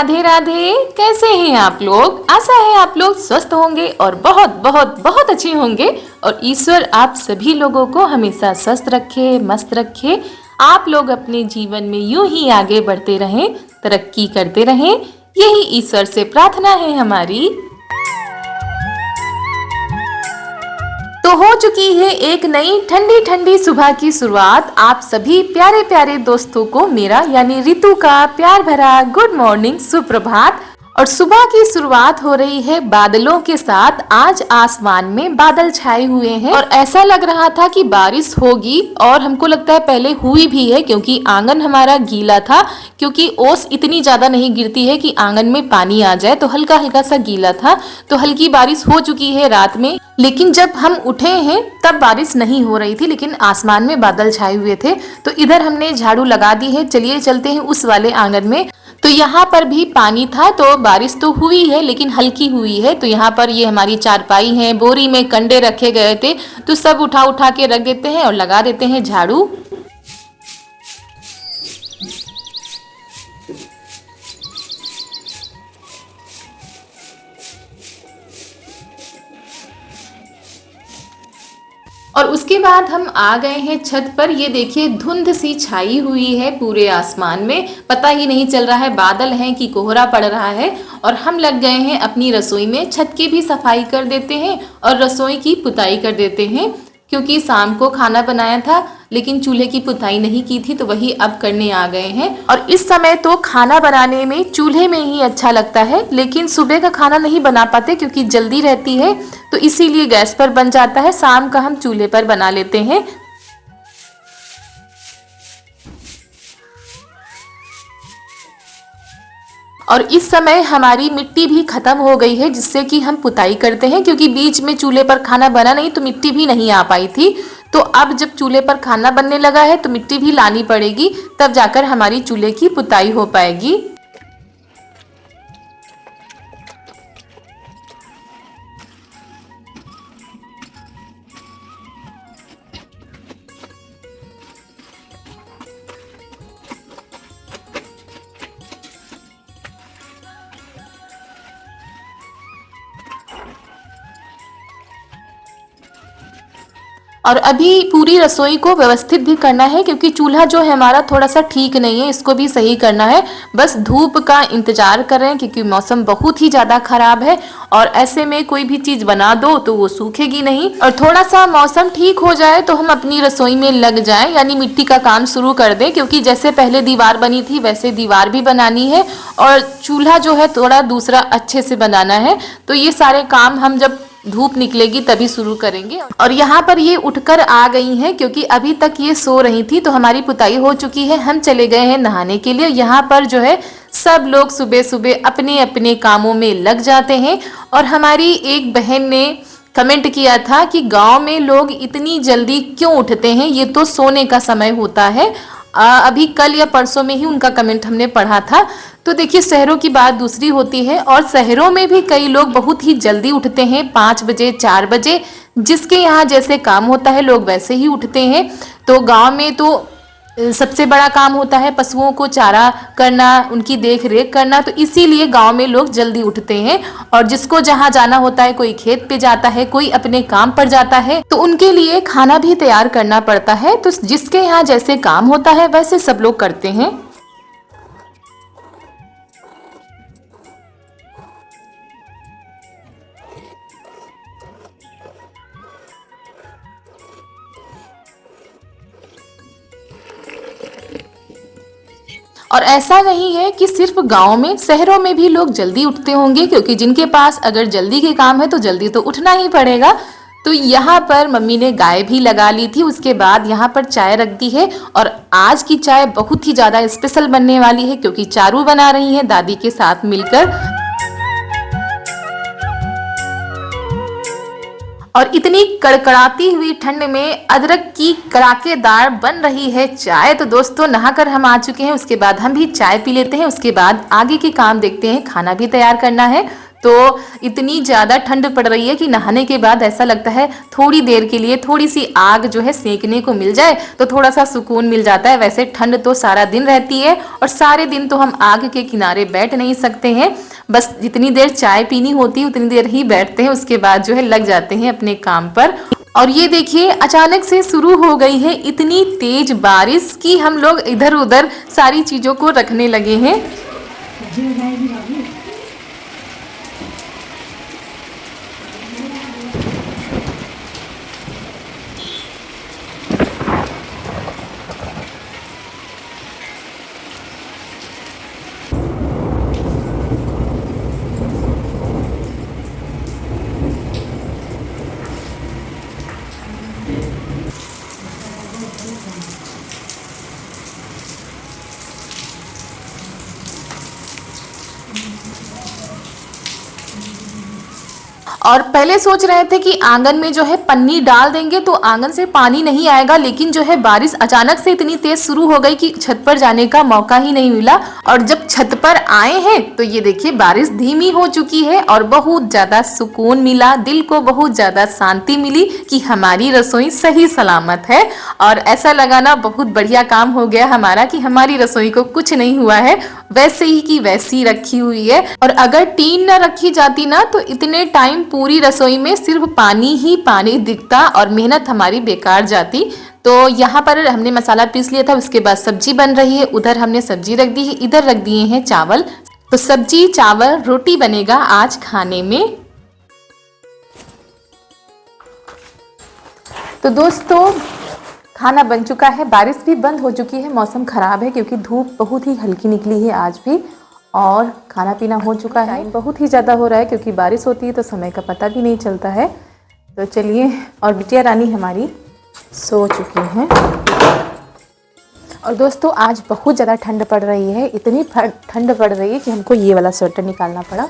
राधे राधे। कैसे हैं आप लोग? आशा है आप लोग स्वस्थ होंगे और बहुत बहुत बहुत अच्छे होंगे। और ईश्वर आप सभी लोगों को हमेशा स्वस्थ रखे, मस्त रखे। आप लोग अपने जीवन में यूं ही आगे बढ़ते रहें, तरक्की करते रहें, यही ईश्वर से प्रार्थना है हमारी। तो हो चुकी है एक नई ठंडी ठंडी सुबह की शुरुआत। आप सभी प्यारे प्यारे दोस्तों को मेरा यानी रितु का प्यार भरा गुड मॉर्निंग, सुप्रभात। और सुबह की शुरुआत हो रही है बादलों के साथ। आज आसमान में बादल छाए हुए हैं और ऐसा लग रहा था कि बारिश होगी, और हमको लगता है पहले हुई भी है क्योंकि आंगन हमारा गीला था। क्योंकि ओस इतनी ज्यादा नहीं गिरती है कि आंगन में पानी आ जाए, तो हल्का हल्का सा गीला था। तो हल्की बारिश हो चुकी है रात में, लेकिन जब हम उठे हैं तब बारिश नहीं हो रही थी, लेकिन आसमान में बादल छाए हुए थे। तो इधर हमने झाड़ू लगा दी है। चलिए चलते हैं उस वाले आंगन में। तो यहाँ पर भी पानी था, तो बारिश तो हुई है लेकिन हल्की हुई है। तो यहाँ पर ये हमारी चारपाई है, बोरी में कंडे रखे गए थे, तो सब उठा उठा के रख देते हैं और लगा देते हैं झाड़ू। और उसके बाद हम आ गए हैं छत पर। ये देखिए धुंध सी छाई हुई है पूरे आसमान में, पता ही नहीं चल रहा है बादल हैं कि कोहरा पड़ रहा है। और हम लग गए हैं अपनी रसोई में। छत की भी सफाई कर देते हैं और रसोई की पुताई कर देते हैं, क्योंकि शाम को खाना बनाया था लेकिन चूल्हे की पुताई नहीं की थी, तो वही अब करने आ गए हैं। और इस समय तो खाना बनाने में चूल्हे में ही अच्छा लगता है, लेकिन सुबह का खाना नहीं बना पाते क्योंकि जल्दी रहती है, तो इसीलिए गैस पर बन जाता है। शाम का हम चूल्हे पर बना लेते हैं। और इस समय हमारी मिट्टी भी खत्म हो गई है, जिससे कि हम पुताई करते हैं, क्योंकि बीच में चूल्हे पर खाना बना नहीं तो मिट्टी भी नहीं आ पाई थी। तो अब जब चूल्हे पर खाना बनने लगा है तो मिट्टी भी लानी पड़ेगी, तब जाकर हमारी चूल्हे की पुताई हो पाएगी। और अभी पूरी रसोई को व्यवस्थित भी करना है, क्योंकि चूल्हा जो है हमारा थोड़ा सा ठीक नहीं है, इसको भी सही करना है। बस धूप का इंतजार कर रहे हैं क्योंकि मौसम बहुत ही ज़्यादा खराब है, और ऐसे में कोई भी चीज़ बना दो तो वो सूखेगी नहीं। और थोड़ा सा मौसम ठीक हो जाए तो हम अपनी रसोई में लग जाएं, यानी मिट्टी का काम शुरू कर दें, क्योंकि जैसे पहले दीवार बनी थी वैसे दीवार भी बनानी है, और चूल्हा जो है थोड़ा दूसरा अच्छे से बनाना है। तो ये सारे काम हम जब धूप निकलेगी तभी शुरू करेंगे। और यहाँ पर ये उठकर आ गई हैं, क्योंकि अभी तक ये सो रही थी। तो हमारी पुताई हो चुकी है, हम चले गए हैं नहाने के लिए। यहाँ पर जो है सब लोग सुबह सुबह अपने अपने कामों में लग जाते हैं। और हमारी एक बहन ने कमेंट किया था कि गांव में लोग इतनी जल्दी क्यों उठते हैं, ये तो सोने का समय होता है। अभी कल या परसों में ही उनका कमेंट हमने पढ़ा था। तो देखिए शहरों की बात दूसरी होती है, और शहरों में भी कई लोग बहुत ही जल्दी उठते हैं, 5 बजे 4 बजे। जिसके यहाँ जैसे काम होता है लोग वैसे ही उठते हैं। तो गांव में तो सबसे बड़ा काम होता है पशुओं को चारा करना, उनकी देख रेख करना, तो इसीलिए गांव में लोग जल्दी उठते हैं। और जिसको जहां जाना होता है, कोई खेत पे जाता है, कोई अपने काम पर जाता है, तो उनके लिए खाना भी तैयार करना पड़ता है। तो जिसके यहाँ जैसे काम होता है वैसे सब लोग करते हैं। और ऐसा नहीं है कि सिर्फ गांव में, शहरों में भी लोग जल्दी उठते होंगे, क्योंकि जिनके पास अगर जल्दी के काम है तो जल्दी तो उठना ही पड़ेगा। तो यहाँ पर मम्मी ने गाय भी लगा ली थी। उसके बाद यहाँ पर चाय रख दी है, और आज की चाय बहुत ही ज़्यादा स्पेशल बनने वाली है, क्योंकि चारू बना रही है दादी के साथ मिलकर। और इतनी कड़कड़ाती हुई ठंड में अदरक की कड़ाकेदार बन रही है चाय। तो दोस्तों नहाकर हम आ चुके हैं, उसके बाद हम भी चाय पी लेते हैं, उसके बाद आगे के काम देखते हैं। खाना भी तैयार करना है, तो इतनी ज़्यादा ठंड पड़ रही है कि नहाने के बाद ऐसा लगता है थोड़ी देर के लिए थोड़ी सी आग जो है सेकने को मिल जाए तो थोड़ा सा सुकून मिल जाता है। वैसे ठंड तो सारा दिन रहती है और सारे दिन तो हम आग के किनारे बैठ नहीं सकते हैं, बस जितनी देर चाय पीनी होती है उतनी देर ही बैठते हैं, उसके बाद जो है लग जाते हैं अपने काम पर। और ये देखिए अचानक से शुरू हो गई है इतनी तेज बारिश कि हम लोग इधर उधर सारी चीज़ों को रखने लगे हैं। और पहले सोच रहे थे कि आंगन में जो है पन्नी डाल देंगे तो आंगन से पानी नहीं आएगा, लेकिन जो है बारिश अचानक से इतनी तेज शुरू हो गई कि छत पर जाने का मौका ही नहीं मिला। और जब छत पर आए हैं तो ये देखिए बारिश धीमी हो चुकी है और बहुत ज्यादा सुकून मिला, दिल को बहुत ज्यादा शांति मिली कि हमारी रसोई सही सलामत है। और ऐसा लगा ना बहुत बढ़िया काम हो गया हमारा कि हमारी रसोई को कुछ नहीं हुआ है, वैसे ही की वैसी रखी हुई है। और अगर टीन न रखी जाती ना तो इतने टाइम पूरी रसोई में सिर्फ पानी ही पानी दिखता और मेहनत हमारी बेकार जाती। तो यहाँ पर हमने मसाला पीस लिया था, उसके बाद सब्जी बन रही है, उधर हमने सब्जी रख दी है, इधर रख दिए हैं चावल। तो सब्जी चावल रोटी बनेगा आज खाने में। तो दोस्तों खाना बन चुका है, बारिश भी बंद हो चुकी है, मौसम खराब है क्योंकि धूप बहुत ही हल्की निकली है आज भी। और खाना पीना हो चुका है, टाइम बहुत ही ज़्यादा हो रहा है क्योंकि बारिश होती है तो समय का पता भी नहीं चलता है। तो चलिए, और बिटिया रानी हमारी सो चुकी हैं। और दोस्तों आज बहुत ज़्यादा ठंड पड़ रही है, इतनी ठंड पड़ रही है कि हमको ये वाला स्वेटर निकालना पड़ा।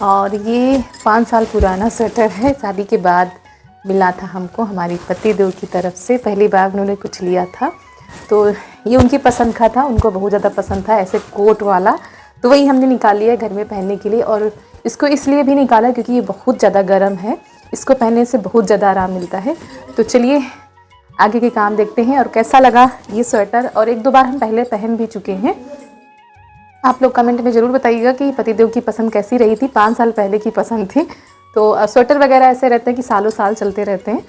और ये 5 साल पुराना स्वेटर है, शादी के बाद मिला था हमको हमारी पतिदेव की तरफ से, पहली बार उन्होंने कुछ लिया था तो ये उनकी पसंद का था, उनको बहुत ज़्यादा पसंद था ऐसे कोट वाला, तो वही हमने निकाल लिया है घर में पहनने के लिए। और इसको इसलिए भी निकाला क्योंकि ये बहुत ज़्यादा गर्म है, इसको पहनने से बहुत ज़्यादा आराम मिलता है। तो चलिए आगे के काम देखते हैं और कैसा लगा ये स्वेटर। और 1-2 बार हम पहले पहन भी चुके हैं। आप लोग कमेंट में ज़रूर बताइएगा कि पतिदेव की पसंद कैसी रही थी, 5 साल पहले की पसंद थी। तो स्वेटर वगैरह ऐसे रहते हैं कि सालों साल चलते रहते हैं।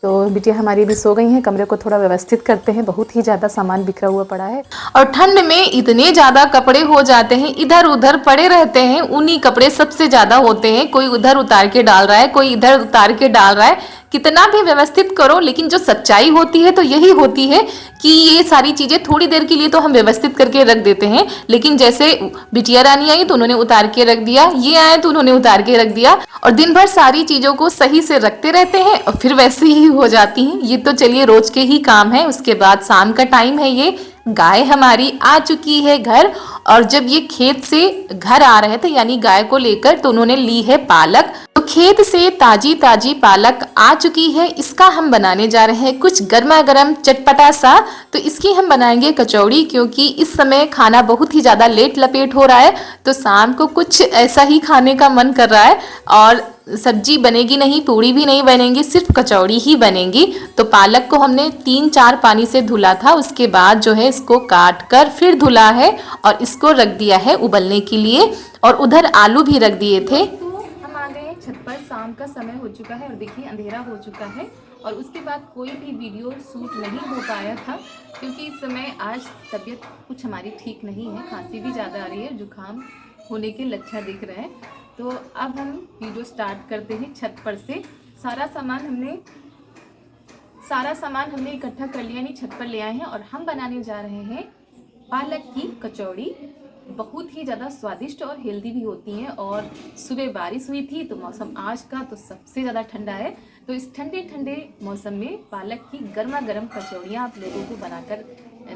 तो बिटिया हमारी भी सो गई हैं, कमरे को थोड़ा व्यवस्थित करते हैं, बहुत ही ज़्यादा सामान बिखरा हुआ पड़ा है। और ठंड में इतने ज़्यादा कपड़े हो जाते हैं, इधर उधर पड़े रहते हैं, उन्हीं कपड़े सबसे ज़्यादा होते हैं, कोई उधर उतार के डाल रहा है, कोई इधर उतार के डाल रहा है, कितना भी व्यवस्थित करो लेकिन जो सच्चाई होती है तो यही होती है कि ये सारी चीज़ें थोड़ी देर के लिए तो हम व्यवस्थित करके रख देते हैं, लेकिन जैसे बिटिया रानी आई तो उन्होंने उतार के रख दिया, ये आए तो उन्होंने उतार के रख दिया, और दिन भर सारी चीज़ों को सही से रखते रहते हैं और फिर वैसे ही हो जाती हैं। ये तो चलिए रोज के ही काम है। उसके बाद शाम का टाइम है, ये गाय हमारी आ चुकी है घर, और जब ये खेत से घर आ रहे थे यानी गाय को लेकर तो उन्होंने ली है पालक। तो खेत से ताजी ताजी पालक आ चुकी है, इसका हम बनाने जा रहे हैं कुछ गर्मा गर्म चटपटा सा। तो इसकी हम बनाएंगे कचौड़ी, क्योंकि इस समय खाना बहुत ही ज़्यादा लेट लपेट हो रहा है तो शाम को कुछ ऐसा ही खाने का मन कर रहा है। और सब्जी बनेगी नहीं, पूड़ी भी नहीं बनेगी, सिर्फ कचौड़ी ही बनेगी। तो पालक को हमने 3-4 पानी से धुला था, उसके बाद जो है इसको काट कर फिर धुला है और इसको रख दिया है उबलने के लिए, और उधर आलू भी रख दिए थे। हम आ गए छत पर, शाम का समय हो चुका है और देखिए अंधेरा हो चुका है। और उसके बाद कोई भी वीडियो शूट नहीं हो पाया था क्योंकि इस समय आज तबीयत कुछ हमारी ठीक नहीं है, खांसी भी ज़्यादा आ रही है, जुकाम होने के लक्षण दिख रहे हैं। तो अब हम वीडियो स्टार्ट करते हैं छत पर से। सारा सामान हमने इकट्ठा कर लिया, यानी छत पर ले आए हैं और हम बनाने जा रहे हैं पालक की कचौड़ी। बहुत ही ज़्यादा स्वादिष्ट और हेल्दी भी होती हैं। और सुबह बारिश हुई थी तो मौसम आज का तो सबसे ज़्यादा ठंडा है, तो इस ठंडे ठंडे मौसम में पालक की गर्मा गर्म कचौड़ियाँ आप लोगों को बनाकर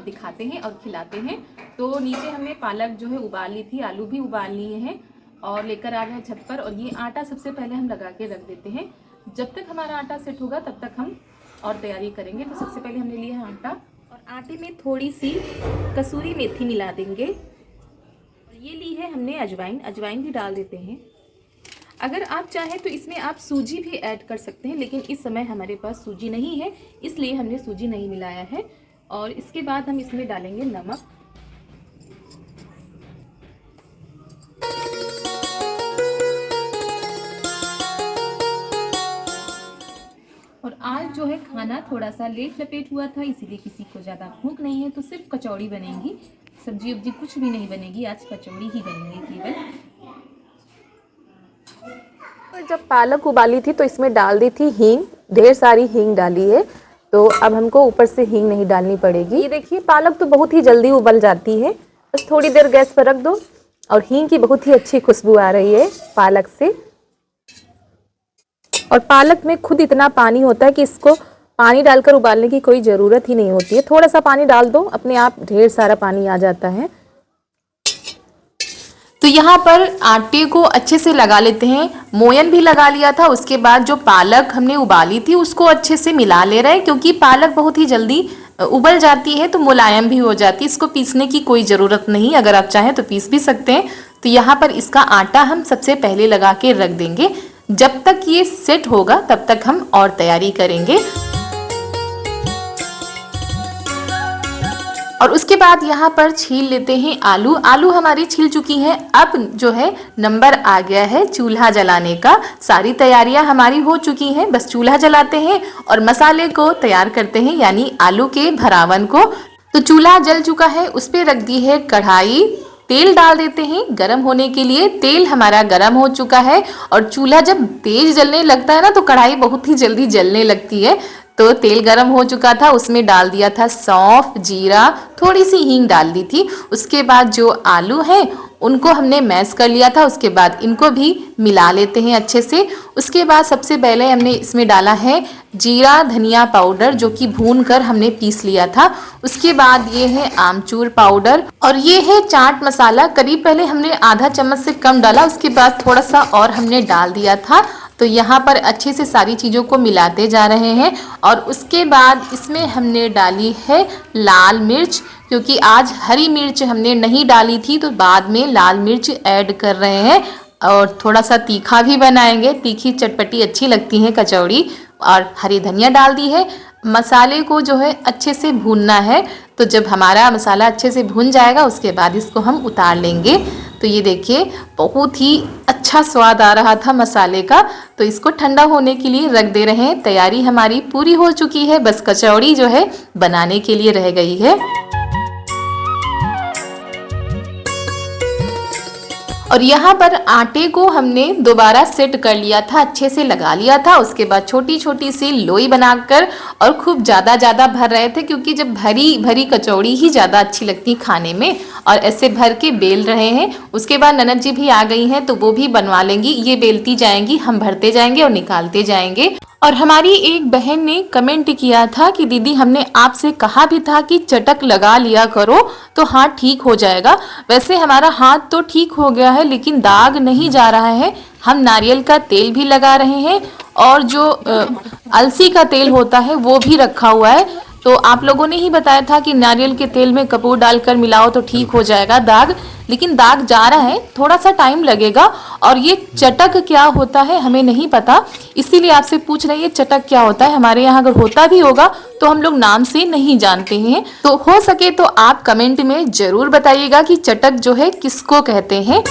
दिखाते हैं और खिलाते हैं। तो नीचे हमने पालक जो है उबाल ली थी, आलू भी उबाल लिए हैं और लेकर आ गए छत पर। और ये आटा सबसे पहले हम लगा के रख देते हैं, जब तक हमारा आटा सेट होगा तब तक हम और तैयारी करेंगे। तो सबसे पहले हमने लिया है आटा, और आटे में थोड़ी सी कसूरी मेथी मिला देंगे। और ये ली है हमने अजवाइन भी डाल देते हैं। अगर आप चाहें तो इसमें आप सूजी भी ऐड कर सकते हैं, लेकिन इस समय हमारे पास सूजी नहीं है, इसलिए हमने सूजी नहीं मिलाया है। और इसके बाद हम इसमें डालेंगे नमक। और आज जो है खाना थोड़ा सा लेट लपेट हुआ था, इसीलिए किसी को ज़्यादा भूख नहीं है, तो सिर्फ कचौड़ी बनेंगी, सब्जी उब्जी कुछ भी नहीं बनेगी, आज कचौड़ी ही बनेंगी केवल। तो जब पालक उबाली थी तो इसमें डाल दी थी हींग, ढेर सारी हींग डाली है, तो अब हमको ऊपर से हींग नहीं डालनी पड़ेगी। ये देखिए पालक तो बहुत ही जल्दी उबल जाती है, बस थोड़ी देर गैस पर रख दो और हींग की बहुत ही अच्छी खुशबू आ रही है पालक से। और पालक में खुद इतना पानी होता है कि इसको पानी डालकर उबालने की कोई ज़रूरत ही नहीं होती है, थोड़ा सा पानी डाल दो, अपने आप ढेर सारा पानी आ जाता है। तो यहाँ पर आटे को अच्छे से लगा लेते हैं, मोयन भी लगा लिया था। उसके बाद जो पालक हमने उबाली थी उसको अच्छे से मिला ले रहे हैं, क्योंकि पालक बहुत ही जल्दी उबल जाती है तो मुलायम भी हो जाती है, इसको पीसने की कोई ज़रूरत नहीं, अगर आप चाहें तो पीस भी सकते हैं। तो यहाँ पर इसका आटा हम सबसे पहले लगा के रख देंगे, जब तक ये सेट होगा तब तक हम और तैयारी करेंगे। और उसके बाद यहाँ पर छील लेते हैं आलू। आलू हमारी छील चुकी हैं। अब जो है नंबर आ गया है चूल्हा जलाने का। सारी तैयारियां हमारी हो चुकी हैं, बस चूल्हा जलाते हैं और मसाले को तैयार करते हैं, यानी आलू के भरावन को। तो चूल्हा जल चुका है, उस पर रख दी है कढ़ाई, तेल डाल देते हैं गरम होने के लिए। तेल हमारा गरम हो चुका है और चूल्हा जब तेज जलने लगता है ना तो कढ़ाई बहुत ही जल्दी जलने लगती है। तो तेल गरम हो चुका था, उसमें डाल दिया था सौंफ, जीरा, थोड़ी सी हींग डाल दी थी। उसके बाद जो आलू हैं उनको हमने मैश कर लिया था, उसके बाद इनको भी मिला लेते हैं अच्छे से। उसके बाद सबसे पहले हमने इसमें डाला है जीरा धनिया पाउडर, जो कि भून कर हमने पीस लिया था। उसके बाद ये है आमचूर पाउडर और ये है चाट मसाला। करीब पहले हमने आधा चम्मच से कम डाला, उसके बाद थोड़ा सा और हमने डाल दिया था। तो यहाँ पर अच्छे से सारी चीज़ों को मिलाते जा रहे हैं। और उसके बाद इसमें हमने डाली है लाल मिर्च, क्योंकि आज हरी मिर्च हमने नहीं डाली थी, तो बाद में लाल मिर्च ऐड कर रहे हैं। और थोड़ा सा तीखा भी बनाएंगे, तीखी चटपटी अच्छी लगती है कचौड़ी। और हरी धनिया डाल दी है। मसाले को जो है अच्छे से भूनना है, तो जब हमारा मसाला अच्छे से भून जाएगा उसके बाद इसको हम उतार लेंगे। तो ये देखिए बहुत ही अच्छा स्वाद आ रहा था मसाले का। तो इसको ठंडा होने के लिए रख दे रहे हैं। तैयारी हमारी पूरी हो चुकी है, बस कचौड़ी जो है बनाने के लिए रह गई है। और यहाँ पर आटे को हमने दोबारा सेट कर लिया था, अच्छे से लगा लिया था। उसके बाद छोटी छोटी सी लोई बनाकर और खूब ज़्यादा भर रहे थे, क्योंकि जब भरी भरी कचौड़ी ही ज़्यादा अच्छी लगती खाने में। और ऐसे भर के बेल रहे हैं। उसके बाद ननद जी भी आ गई हैं, तो वो भी बनवा लेंगी। ये बेलती जाएंगी, हम भरते जाएंगे और निकालते जाएंगे। और हमारी एक बहन ने कमेंट किया था कि दीदी हमने आपसे कहा भी था कि चटक लगा लिया करो तो हाथ ठीक हो जाएगा। वैसे हमारा हाथ तो ठीक हो गया है, लेकिन दाग नहीं जा रहा है। हम नारियल का तेल भी लगा रहे हैं और जो अलसी का तेल होता है वो भी रखा हुआ है। तो आप लोगों ने ही बताया था कि नारियल के तेल में कपूर डालकर मिलाओ तो ठीक हो जाएगा दाग, लेकिन दाग जा रहा है, थोड़ा सा टाइम लगेगा। और ये चटक क्या होता है हमें नहीं पता, इसीलिए आपसे पूछ रही है चटक क्या होता है। हमारे यहाँ अगर होता भी होगा तो हम लोग नाम से नहीं जानते हैं। तो हो सके तो आप कमेंट में जरूर बताइएगा कि चटक जो है किसको कहते हैं।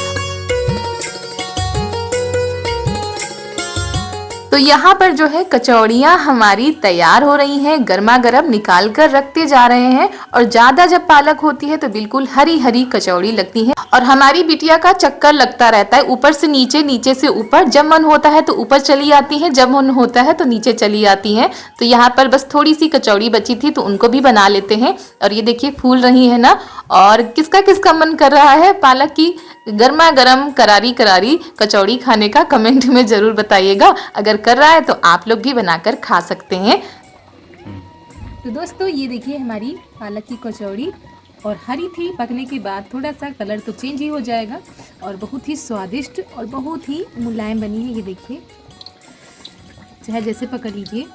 तो यहाँ पर जो है कचौड़ियाँ हमारी तैयार हो रही हैं, गर्मा गर्म निकाल कर रखते जा रहे हैं। और ज़्यादा जब पालक होती है तो बिल्कुल हरी हरी कचौड़ी लगती है। और हमारी बिटिया का चक्कर लगता रहता है, ऊपर से नीचे, नीचे से ऊपर। जब मन होता है तो ऊपर चली आती है, जब मन होता है तो नीचे चली आती है। तो यहाँ पर बस थोड़ी सी कचौड़ी बची थी तो उनको भी बना लेते हैं। और ये देखिए फूल रही है ना। और किसका किसका मन कर रहा है पालक की गर्मा गर्म करारी करारी कचौड़ी खाने का, कमेंट में जरूर बताइएगा। अगर कर रहा है तो आप लोग भी बनाकर खा सकते हैं। तो दोस्तों ये देखिए हमारी पालक की कचौड़ी, और हरी थी, पकने के बाद थोड़ा सा कलर तो चेंज ही हो जाएगा। और बहुत ही स्वादिष्ट और बहुत ही मुलायम बनी है। ये देखिए, चाहे जैसे पकड़ लीजिए।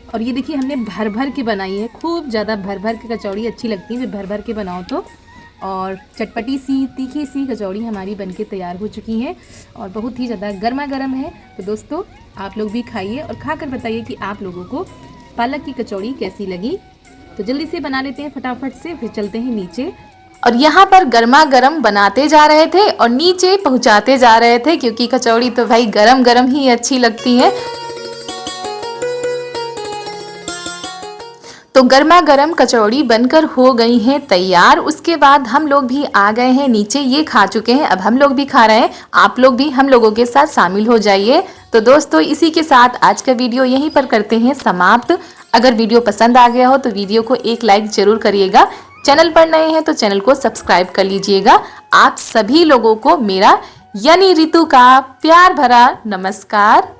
और और ये देखिए हमने भर भर के बनाई है, खूब ज़्यादा भर भर के कचौड़ी अच्छी लगती है, भर भर के बनाओ तो। और चटपटी सी तीखी सी कचौड़ी हमारी बनके तैयार हो चुकी हैं और बहुत ही ज़्यादा गर्मा गर्म है। तो दोस्तों आप लोग भी खाइए और खाकर बताइए कि आप लोगों को पालक की कचौड़ी कैसी लगी। तो जल्दी से बना लेते हैं फटाफट से, फिर चलते हैं नीचे। और यहाँ पर गर्मा गर्म बनाते जा रहे थे और नीचे पहुँचाते जा रहे थे, क्योंकि कचौड़ी तो भाई गरम गरम ही अच्छी लगती है। तो गर्मा गर्म कचौड़ी बनकर हो गई हैं तैयार। उसके बाद हम लोग भी आ गए हैं नीचे, ये खा चुके हैं, अब हम लोग भी खा रहे हैं। आप लोग भी हम लोगों के साथ शामिल हो जाइए। तो दोस्तों इसी के साथ आज का वीडियो यहीं पर करते हैं समाप्त। अगर वीडियो पसंद आ गया हो तो वीडियो को एक लाइक जरूर करिएगा। चैनल पर नए हैं तो चैनल को सब्सक्राइब कर लीजिएगा। आप सभी लोगों को मेरा यानी रितु का प्यार भरा नमस्कार।